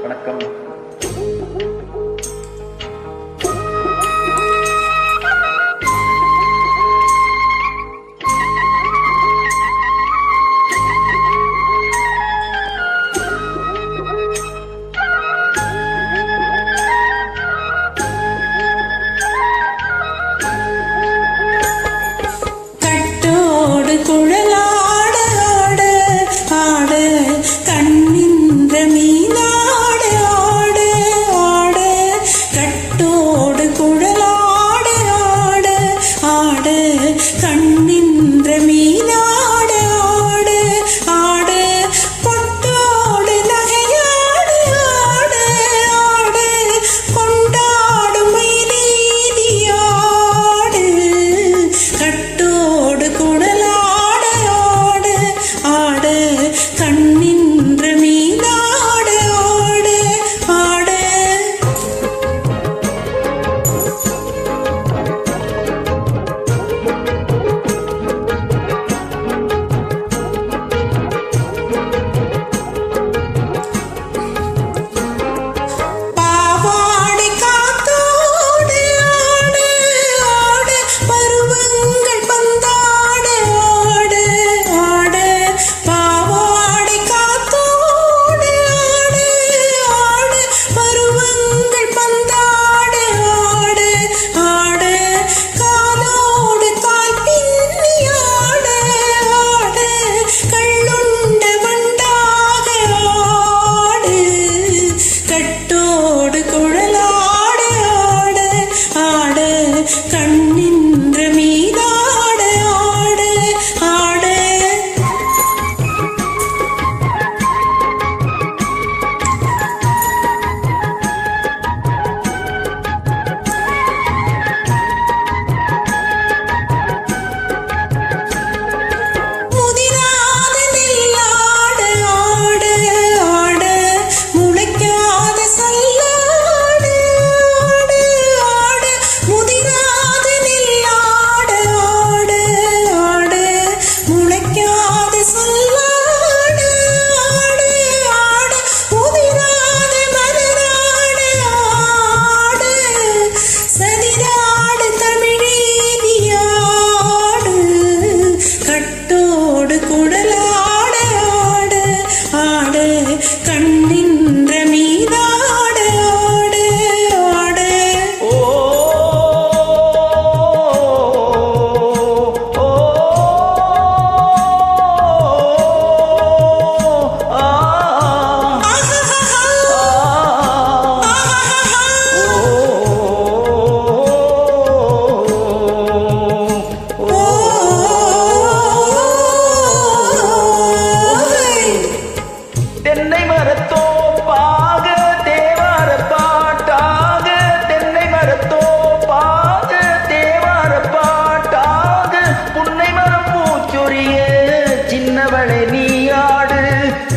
வணக்கம்.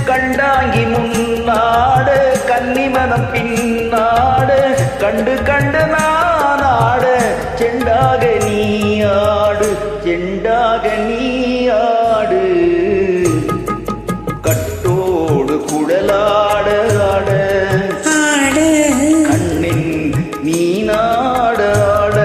கண்டாங்கி முன்னாடு கன்னிமனம் பின்னாடு கண்டு கண்டு நானாடு செண்டாக நீயாடு செண்டாக நீயாடு கட்டோடு குடலாட ஆட கண்ணின் மீனாட ஆட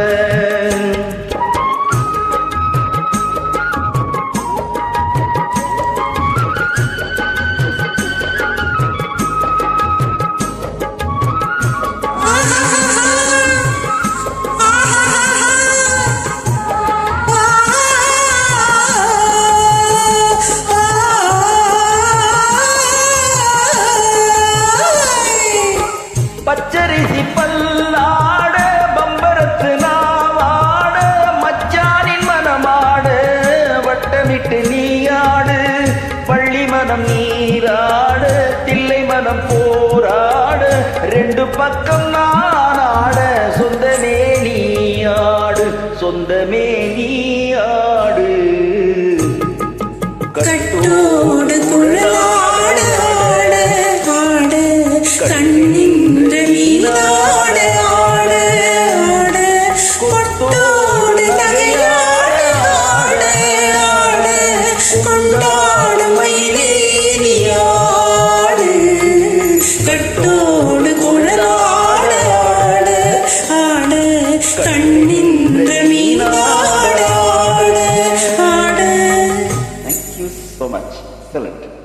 பச்சரிசி பல்லாட பம்பரத்து நாவாட மச்சானின் மனமாடு வட்டமிட்டு நீயாடு பள்ளி மனம் நீராடு தில்லை மனம் போராடு ரெண்டு பக்கம் நானாட சொந்தமே நீயாடு சொந்தமே நீயாடு கட்டோடு குழலாடு ஆடு கண்ணின்று மீனாடு ஆடு ஆடு கொட்டோடு நகையாடு ஆடு ஆடு கொண்டாடு மயிலேறி ஆடு கட்டோடு so much. Excellent.